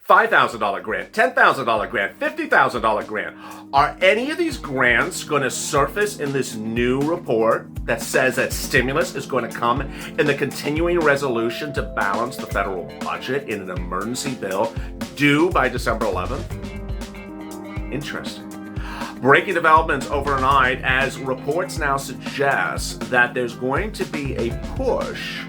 $5,000 grant, $10,000 grant, $50,000 grant. Are any of these grants going to surface in this new report that says that stimulus is going to come in the continuing resolution to balance the federal budget in an emergency bill due by December 11th? Interesting. Breaking developments overnight as reports now suggest that there's going to be a push,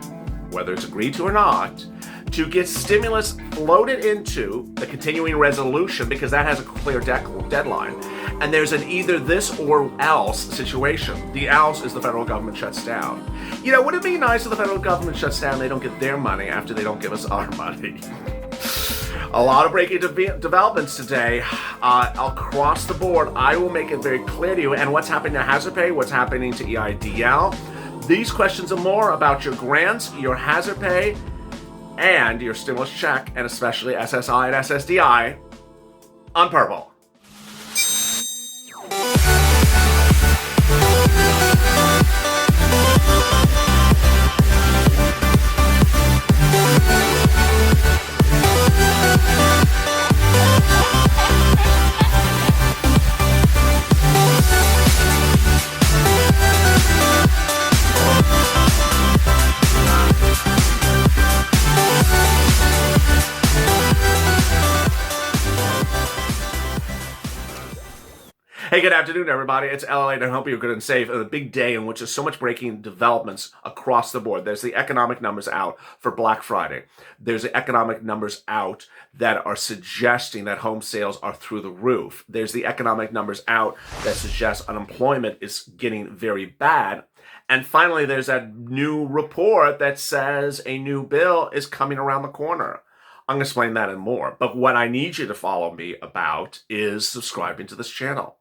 whether it's agreed to or not, to get stimulus floated into the continuing resolution because that has a clear deadline. And there's an either this or else situation. The else is the federal government shuts down. You know, would it be nice if the federal government shuts down and they don't get their money after they don't give us our money? A lot of breaking developments today across the board. I will make it very clear to you. And what's happening to hazard pay, what's happening to EIDL. These questions and more about your grants, your hazard pay, and your stimulus check, and especially SSI and SSDI on Purple. Hey, good afternoon, everybody. It's LALATE, and I hope you're good and safe. And a big day in which there's so much breaking developments across the board. There's the economic numbers out for Black Friday. There's the economic numbers out that are suggesting that home sales are through the roof. There's the economic numbers out that suggest unemployment is getting very bad. And finally, there's that new report that says a new bill is coming around the corner. I'm going to explain that and more. But what I need you to follow me about is subscribing to this channel.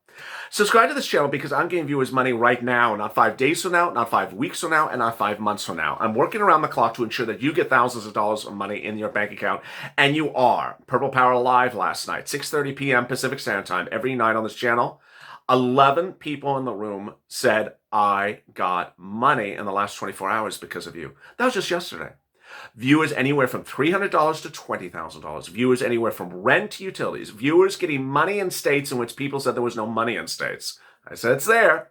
Subscribe to this channel because I'm giving viewers money right now, not 5 days from now, not 5 weeks from now, and not 5 months from now. I'm working around the clock to ensure that you get thousands of dollars of money in your bank account, and you are. Purple Power Live last night, 6:30 p.m. Pacific Standard Time, every night on this channel. 11 people in the room said, I got money in the last 24 hours because of you. That was just yesterday. Viewers anywhere from $300 to $20,000. Viewers anywhere from rent to utilities. Viewers getting money in states in which people said there was no money in states. I said it's there.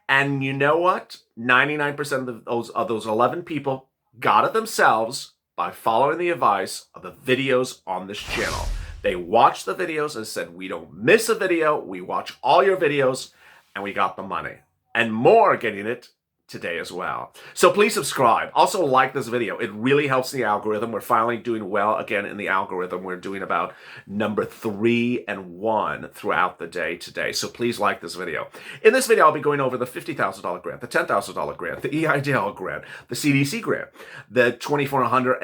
And you know what? 99% of those 11 people got it themselves by following the advice of the videos on this channel. They watched the videos and said, we don't miss a video. We watch all your videos, and we got the money. And more are getting it today as well. So please subscribe. Also like this video. It really helps the algorithm. We're finally doing well again in the algorithm. We're doing about number 3 and 1 throughout the day today. So please like this video. In this video, I'll be going over the $50,000 grant, the $10,000 grant, the EIDL grant, the CDC grant, the $2,400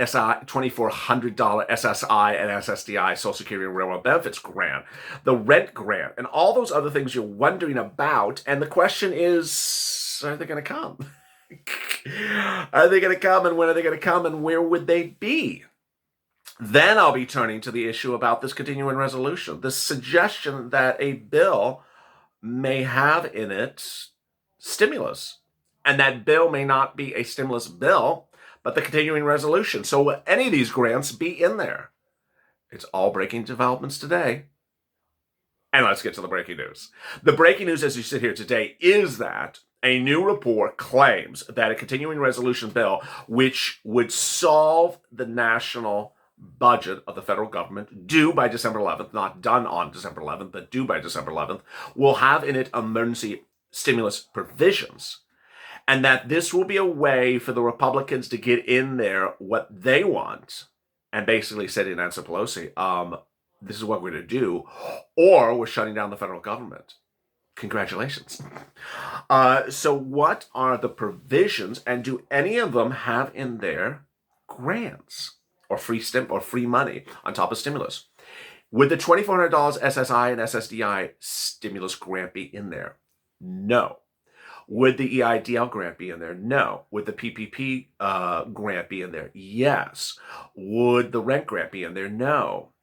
SSI and SSDI Social Security and Railroad Benefits grant, the rent grant, and all those other things you're wondering about. And the question is, are they going to come? Are they going to come, and when are they going to come, and where would they be? Then I'll be turning to the issue about this continuing resolution, the suggestion that a bill may have in it stimulus, and that bill may not be a stimulus bill, but the continuing resolution. So will any of these grants be in there? It's all breaking developments today. And let's get to the breaking news. The breaking news as you sit here today is that a new report claims that a continuing resolution bill, which would solve the national budget of the federal government due by December 11th, not done on December 11th, but due by December 11th, will have in it emergency stimulus provisions. And that this will be a way for the Republicans to get in there what they want and basically say to Nancy Pelosi, this is what we're going to do, or we're shutting down the federal government. Congratulations. So what are the provisions, and do any of them have in there grants or free money on top of stimulus? Would the $2,400 SSI and SSDI stimulus grant be in there? No. Would the EIDL grant be in there? No. Would the PPP grant be in there? Yes. Would the rent grant be in there? No.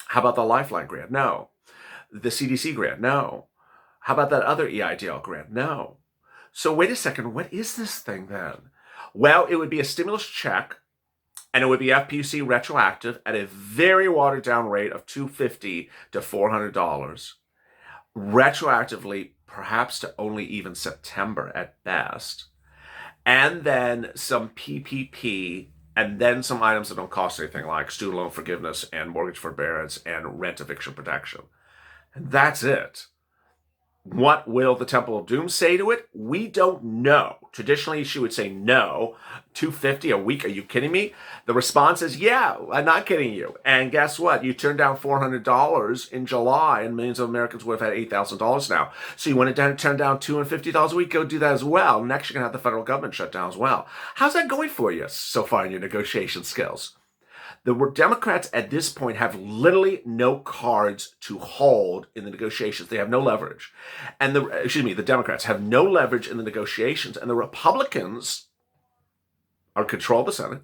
How about the Lifeline grant? No. The CDC grant? No. How about that other EIDL grant? No. So wait a second, what is this thing then? Well, it would be a stimulus check And it would be FPUC retroactive at a very watered down rate of $250 to $400, retroactively perhaps to only even September at best, and then some PPP, and then some items that don't cost anything like student loan forgiveness and mortgage forbearance and rent eviction protection. And that's it. What will the Temple of Doom say to it? We don't know. Traditionally, she would say no. $250 a week? Are you kidding me? The response is, yeah, I'm not kidding you. And guess what? You turned down $400 in July, and millions of Americans would have had $8,000 now. So you want to turn down $250 a week? Go do that as well. Next, you're going to have the federal government shut down as well. How's that going for you so far in your negotiation skills? The Democrats at this point have literally no cards to hold in the negotiations. They have no leverage. And the Democrats have no leverage in the negotiations. And the Republicans are in control of the Senate,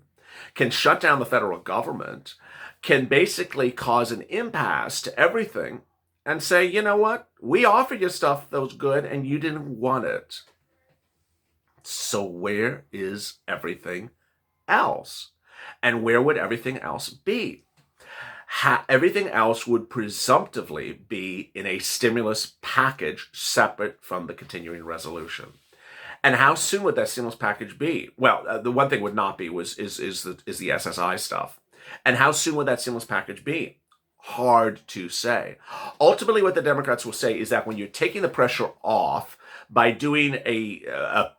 can shut down the federal government, can basically cause an impasse to everything and say, you know what? We offered you stuff that was good and you didn't want it. So where is everything else? And where would everything else be? Everything else would presumptively be in a stimulus package separate from the continuing resolution. And how soon would that stimulus package be? Well, the one thing would not be is the SSI stuff. And how soon would that stimulus package be? Hard to say. Ultimately, what the Democrats will say is that when you're taking the pressure off by doing a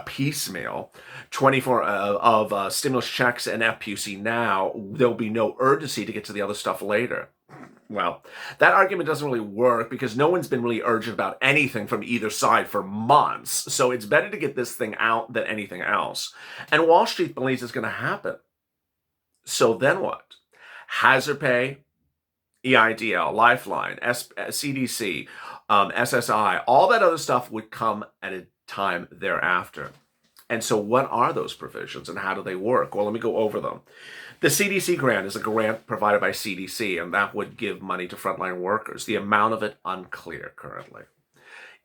piecemeal 24 of stimulus checks and FPUC now, there'll be no urgency to get to the other stuff later. Well, that argument doesn't really work because no one's been really urgent about anything from either side for months. So it's better to get this thing out than anything else. And Wall Street believes it's going to happen. So then what? Hazard pay, EIDL, Lifeline, CDC, SSI, all that other stuff would come at a time thereafter. And so what are those provisions and how do they work? Well, let me go over them. The CDC grant is a grant provided by CDC, and that would give money to frontline workers. The amount of it, unclear currently.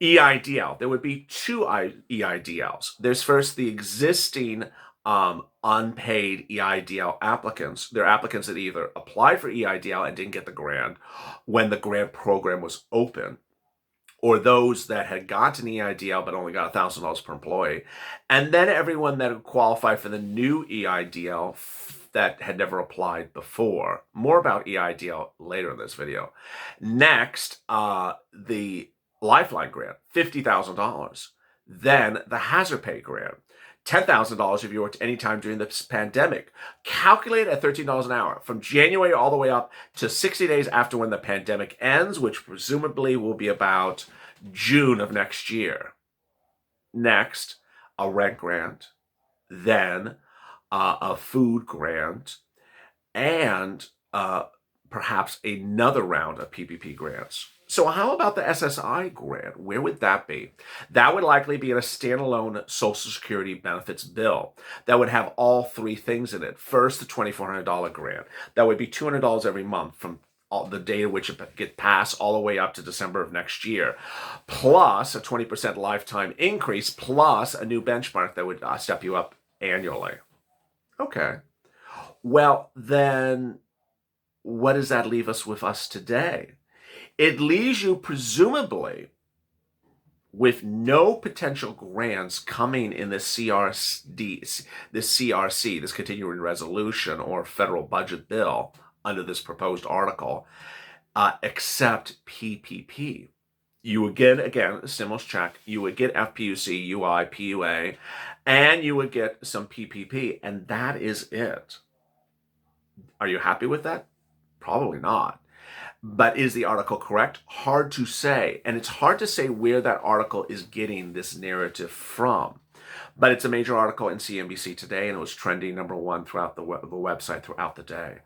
EIDL, there would be two EIDLs. There's first the existing unpaid EIDL applicants. They're applicants that either applied for EIDL and didn't get the grant when the grant program was open, or those that had gotten EIDL but only got $1,000 per employee, and then everyone that would qualify for the new EIDL that had never applied before. More about EIDL later in this video. Next, the Lifeline grant, $50,000. Then the Hazard Pay grant, $10,000 if you worked any time during this pandemic. Calculated at $13 an hour from January all the way up to 60 days after when the pandemic ends, which presumably will be about June of next year. Next, a rent grant, then a food grant, and perhaps another round of PPP grants. So how about the SSI grant? Where would that be? That would likely be in a standalone Social Security benefits bill that would have all three things in it. First, the $2,400 grant. That would be $200 every month from the date at which it gets passed all the way up to December of next year, plus a 20% lifetime increase, plus a new benchmark that would step you up annually. Okay. Well, then what does that leave us with us today? It leaves you presumably with no potential grants coming in this CRC, this continuing resolution or federal budget bill under this proposed article, except PPP. You would get, again, a stimulus check. You would get FPUC, UI, PUA, and you would get some PPP, and that is it. Are you happy with that? Probably not. But is the article correct? Hard to say. And it's hard to say where that article is getting this narrative from. But it's a major article in CNBC today, and it was trending #1 throughout the website throughout the day.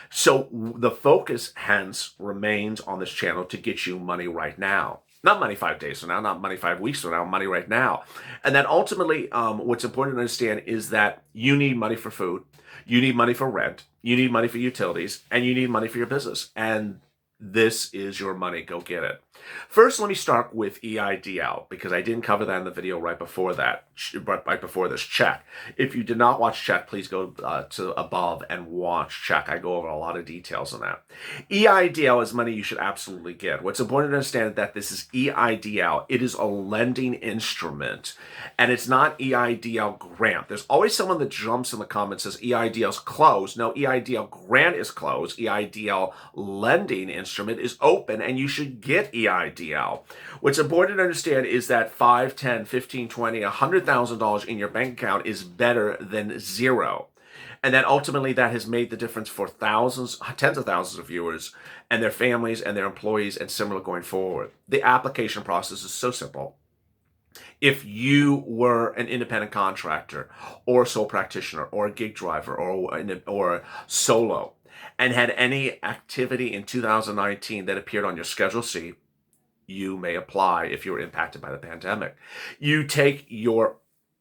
So the focus, hence, remains on this channel to get you money right now. Not money 5 days from now, not money 5 weeks from now, money right now. And then ultimately, what's important to understand is that you need money for food, you need money for rent, you need money for utilities, and you need money for your business. And this is your money. Go get it. First, let me start with EIDL, because I didn't cover that in the video right before that. right before this, check. If you did not watch check, please go to above and watch check. I go over a lot of details on that. EIDL is money you should absolutely get. What's important to understand is that this is EIDL. It is a lending instrument, and it's not EIDL grant. There's always someone that jumps in the comments and says EIDL is closed. No, EIDL grant is closed. EIDL lending instrument is open, and you should get EIDL. What's important to understand is that 5, 10, 15, 20, $100,000 in your bank account is better than zero. And that ultimately that has made the difference for thousands, tens of thousands of viewers and their families and their employees and similar going forward. The application process is so simple. If you were an independent contractor or a sole practitioner or a gig driver or solo and had any activity in 2019 that appeared on your Schedule C, you may apply if you were impacted by the pandemic. You take your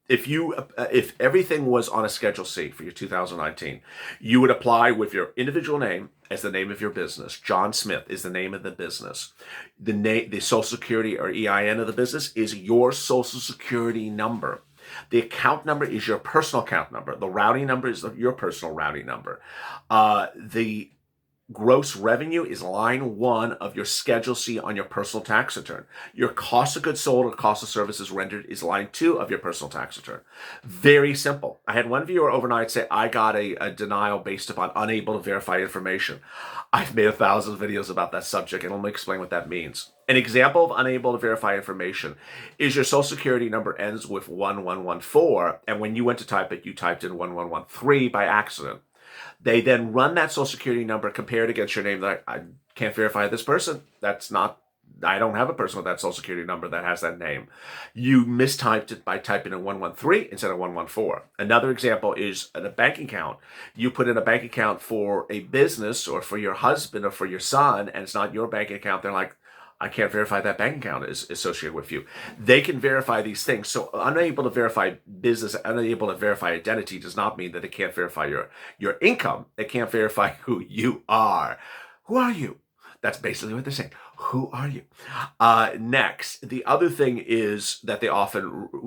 if everything was on a Schedule C for your 2019, you would apply with your individual name as the name of your business. John Smith is the name of the business. The Social Security or EIN of the business is your Social Security number. The account number is your personal account number. The routing number is your personal routing number. The gross revenue is line 1 of your Schedule C on your personal tax return. Your cost of goods sold or cost of services rendered is line 2 of your personal tax return. Very simple. I had one viewer overnight say, I got a denial based upon unable to verify information. I've made 1,000 videos about that subject, and let me explain what that means. An example of unable to verify information is your Social Security number ends with 1114, and when you went to type it, you typed in 1113 by accident. They then run that Social Security number compared against your name. Like, I can't verify this person. I don't have a person with that Social Security number that has that name. You mistyped it by typing in 113 instead of 114. Another example is a bank account. You put in a bank account for a business or for your husband or for your son, and it's not your bank account. They're like, I can't verify that bank account is associated with you. They can verify these things. So unable to verify business, unable to verify identity does not mean that they can't verify your income. They can't verify who you are. Who are you? That's basically what they're saying. Who are you? Next, the other thing is that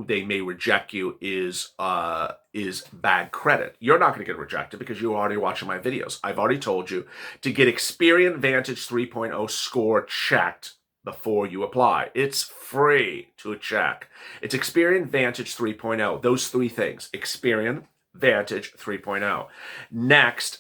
they may reject you is bad credit. You're not going to get rejected because you're already watching my videos. I've already told you to get Experian Vantage 3.0 score checked before you apply. It's free to check. It's Experian Vantage 3.0. Those 3 things. Experian Vantage 3.0. Next,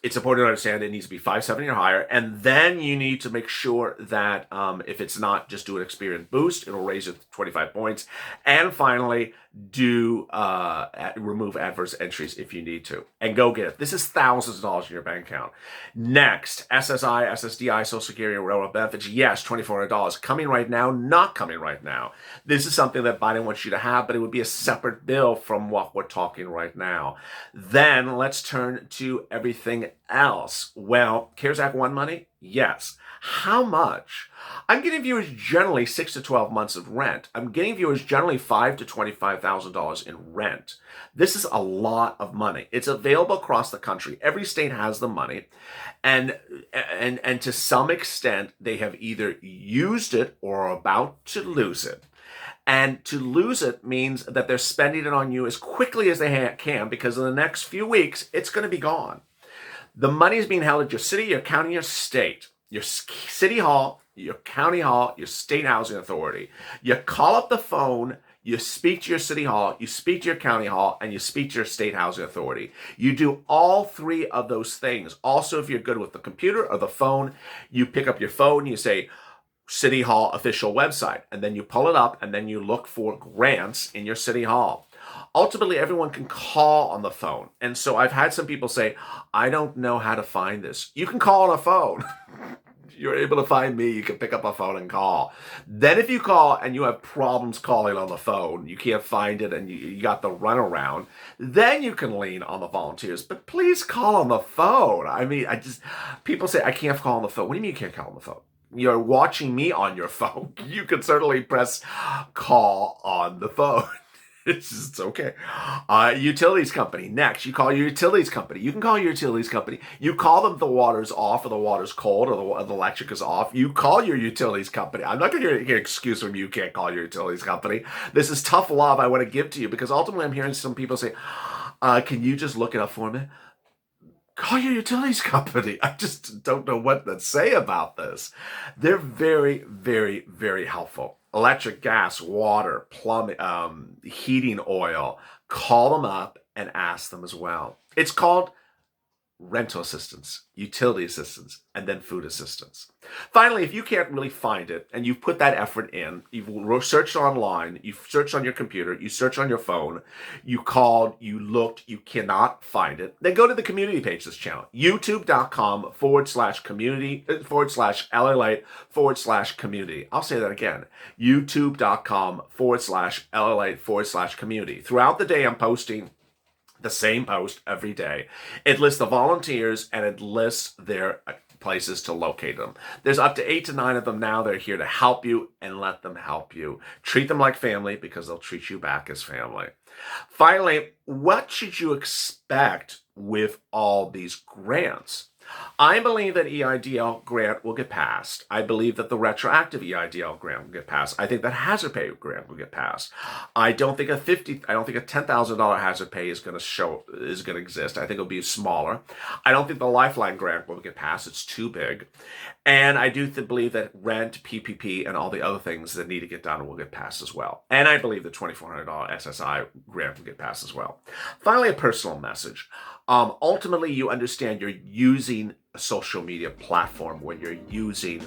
it's important to understand it needs to be 570 or higher, and then you need to make sure that if it's not, just do an Experian boost. It'll raise it 25 points. And finally, remove adverse entries if you need to, and go get it. This is thousands of dollars in your bank account. Next, SSI, SSDI, Social Security, railroad benefits. Yes, $2,400 coming right now, not coming right now. This is something that Biden wants you to have, but it would be a separate bill from what we're talking right now. Then let's turn to everything else. Well, CARES Act 1 money? Yes. How much? I'm getting viewers generally 6 to 12 months of rent. I'm getting viewers generally $5,000 to $25,000 in rent. This is a lot of money. It's available across the country. Every state has the money, and to some extent they have either used it or are about to lose it. And to lose it means that they're spending it on you as quickly as they can, because in the next few weeks it's going to be gone. The money is being held at your city, your county, your state, your city hall, your county hall, your state housing authority. You call up the phone, you speak to your city hall, you speak to your county hall, and you speak to your state housing authority. You do all 3 of those things. Also, if you're good with the computer or the phone, you pick up your phone, you say, City Hall official website, and then you pull it up, and then you look for grants in your city hall. Ultimately, everyone can call on the phone. And so I've had some people say, I don't know how to find this. You can call on a phone. You're able to find me. You can pick up a phone and call. Then if you call and you have problems calling on the phone, you can't find it and you got the runaround, then you can lean on the volunteers. But please call on the phone. I mean, people say, I can't call on the phone. What do you mean you can't call on the phone? You're watching me on your phone. You can certainly press call on the phone. It's okay. Utilities company. Next, you call your utilities company. You can call your utilities company. You call them the water's off or the water's cold or the electric is off. You call your utilities company. I'm not going to get an excuse from you can't call your utilities company. This is tough love I want to give to you because ultimately I'm hearing some people say, can you just look it up for me? Call your utilities company. I just don't know what to say about this. They're very, very, very helpful. Electric, gas, water, plumbing, heating oil. Call them up and ask them as well. It's called rental assistance, utility assistance, and then food assistance. Finally, if you can't really find it and you've put that effort in, you've searched online, you've searched on your computer, you searched on your phone, you called, you looked, you cannot find it, then go to the community page of this channel, youtube.com/community /LALATE/community. I'll say that again, youtube.com/LALATE/community. Throughout the day, I'm posting the same post every day. It lists the volunteers and it lists their places to locate them. There's up to 8 to 9 of them now. They're here to help you and let them help you. Treat them like family because they'll treat you back as family. Finally, what should you expect with all these grants? I believe that EIDL grant will get passed. I believe that the retroactive EIDL grant will get passed. I think that hazard pay grant will get passed. I don't think a $10,000 hazard pay is going to exist. I think it'll be smaller. I don't think the Lifeline grant will get passed. It's too big. And I do believe that rent, PPP, and all the other things that need to get done will get passed as well. And I believe the $2,400 SSI grant will get passed as well. Finally, a personal message. Ultimately, you understand you're using a social media platform when you're using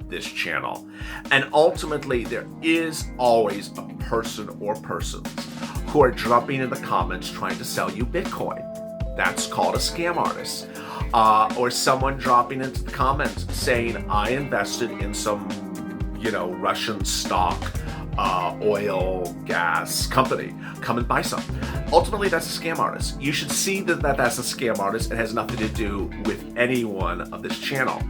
this channel. And ultimately, there is always a person or persons who are jumping in the comments trying to sell you Bitcoin. That's called a scam artist. Or someone dropping into the comments saying, I invested in some, Russian stock, oil, gas company. Come and buy some. Ultimately, that's a scam artist. You should see that that's a scam artist. It has nothing to do with anyone of this channel.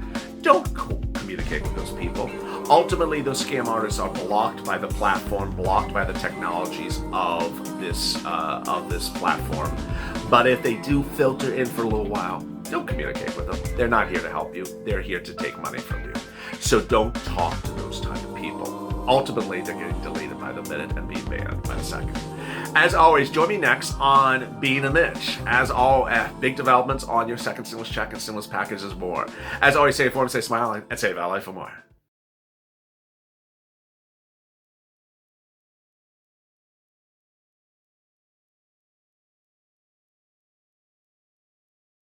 Don't communicate with those people. Ultimately, those scam artists are blocked by the platform, blocked by the technologies of this platform. But if they do filter in for a little while, don't communicate with them. They're not here to help you. They're here to take money from you. So don't talk to those type of people. Ultimately, they're getting deleted by the minute and being banned by the second. As always, join me next on Being a Niche. As all, big developments on your second stimulus check and stimulus packages more. As always, stay informed, stay smiling, and save LA for more.